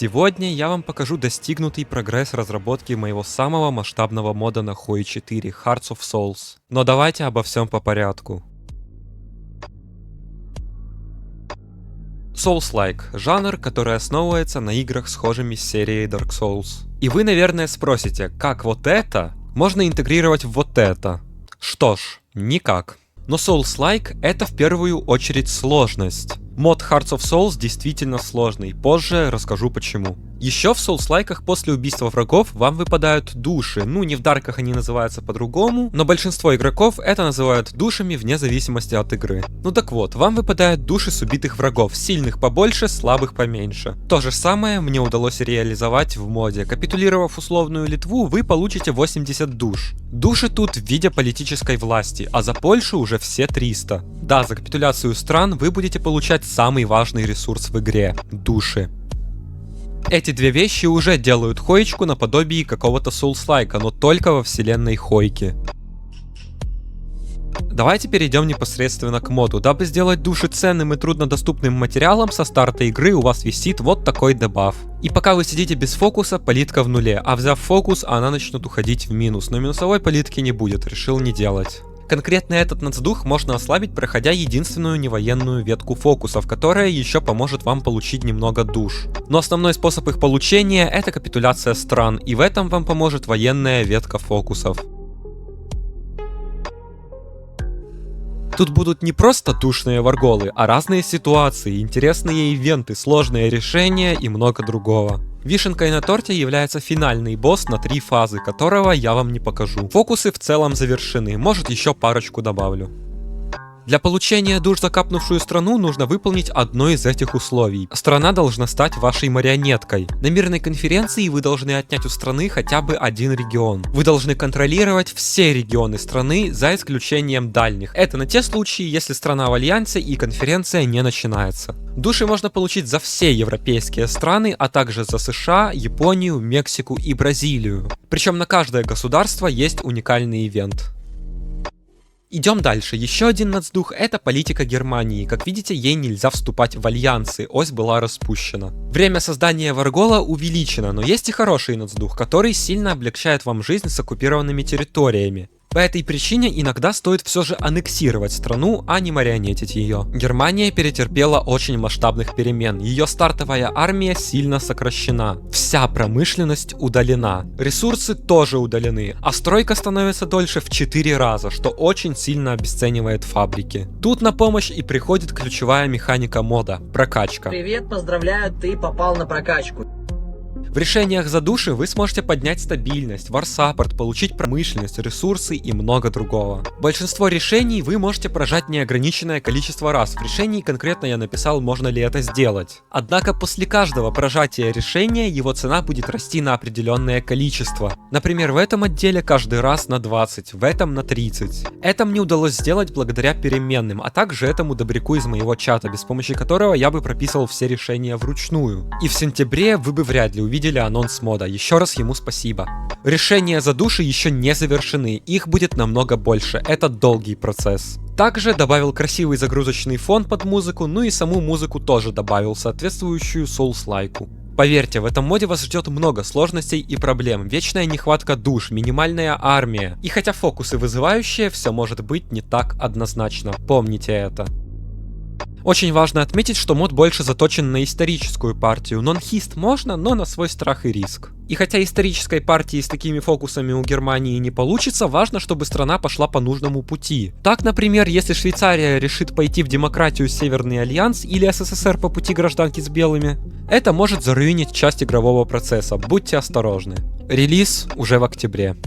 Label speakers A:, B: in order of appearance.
A: Сегодня я вам покажу достигнутый прогресс разработки моего самого масштабного мода на Hoi 4 Hearts of Souls. Но давайте обо всем по порядку. Souls-like – жанр, который основывается на играх, схожими с серией Dark Souls. И вы, наверное, спросите, как вот это можно интегрировать в вот это? Что ж, никак. Но Souls-like — это в первую очередь сложность. Мод Hearts of Souls действительно сложный, позже расскажу почему. Еще в Souls-лайках после убийства врагов вам выпадают души, ну не в дарках они называются по-другому, но большинство игроков это называют душами вне зависимости от игры. Ну так вот, вам выпадают души с убитых врагов, сильных побольше, слабых поменьше. То же самое мне удалось реализовать в моде. Капитулировав условную Литву, вы получите 80 душ. Души тут в виде политической власти, а за Польшу уже все 300. Да, за капитуляцию стран вы будете получать самый важный ресурс в игре – души. Эти две вещи уже делают Хоечку наподобие какого-то Souls-лайка, но только во вселенной Хойки. Давайте перейдем непосредственно к моду. Дабы сделать души ценным и труднодоступным материалом, со старта игры у вас висит вот такой дебаф. И пока вы сидите без фокуса, палитка в нуле, а взяв фокус, она начнет уходить в минус, но минусовой палитки не будет, решил не делать. Конкретно этот нацдух можно ослабить, проходя единственную невоенную ветку фокусов, которая еще поможет вам получить немного душ. Но основной способ их получения — это капитуляция стран, и в этом вам поможет военная ветка фокусов. Тут будут не просто душные варголы, а разные ситуации, интересные ивенты, сложные решения и много другого. Вишенкой на торте является финальный босс на 3 фазы, которого я вам не покажу. Фокусы в целом завершены, может еще парочку добавлю. Для получения душ за капнувшую страну нужно выполнить одно из этих условий. Страна должна стать вашей марионеткой. На мирной конференции вы должны отнять у страны хотя бы один регион. Вы должны контролировать все регионы страны, за исключением дальних. Это на те случаи, если страна в альянсе и конференция не начинается. Души можно получить за все европейские страны, а также за США, Японию, Мексику и Бразилию. Причем на каждое государство есть уникальный ивент. Идем дальше. Еще один нацдух — это политика Германии. Как видите, ей нельзя вступать в альянсы, ось была распущена. Время создания варгола увеличено, но есть и хороший нацдух, который сильно облегчает вам жизнь с оккупированными территориями. По этой причине иногда стоит все же аннексировать страну, а не марионетить ее. Германия перетерпела очень масштабных перемен, ее стартовая армия сильно сокращена, вся промышленность удалена, ресурсы тоже удалены, а стройка становится дольше в 4 раза, что очень сильно обесценивает фабрики. Тут на помощь и приходит ключевая механика мода – прокачка.
B: Привет, поздравляю, ты попал на прокачку.
A: В решениях за души вы сможете поднять стабильность, варсаппорт, получить промышленность, ресурсы и много другого. Большинство решений вы можете прожать неограниченное количество раз. В решении конкретно я написал, можно ли это сделать. Однако после каждого прожатия решения его цена будет расти на определенное количество. Например, в этом отделе каждый раз на 20, в этом на 30. Это мне удалось сделать благодаря переменным, а также этому добряку из моего чата, без помощи которого я бы прописывал все решения вручную. И в сентябре вы бы вряд ли увидели анонс мода, еще раз ему спасибо. Решения за души еще не завершены, их будет намного больше, это долгий процесс. Также добавил красивый загрузочный фон под музыку, ну и саму музыку тоже добавил, соответствующую Souls-лайку. Поверьте, в этом моде вас ждет много сложностей и проблем, вечная нехватка душ, минимальная армия. И хотя фокусы вызывающие, все может быть не так однозначно, помните это. Очень важно отметить, что мод больше заточен на историческую партию. Нон-хист можно, но на свой страх и риск. И хотя исторической партии с такими фокусами у Германии не получится, важно, чтобы страна пошла по нужному пути. Так, например, если Швейцария решит пойти в демократию Северный Альянс или СССР по пути гражданки с белыми, это может заруинить часть игрового процесса, будьте осторожны. Релиз уже в октябре.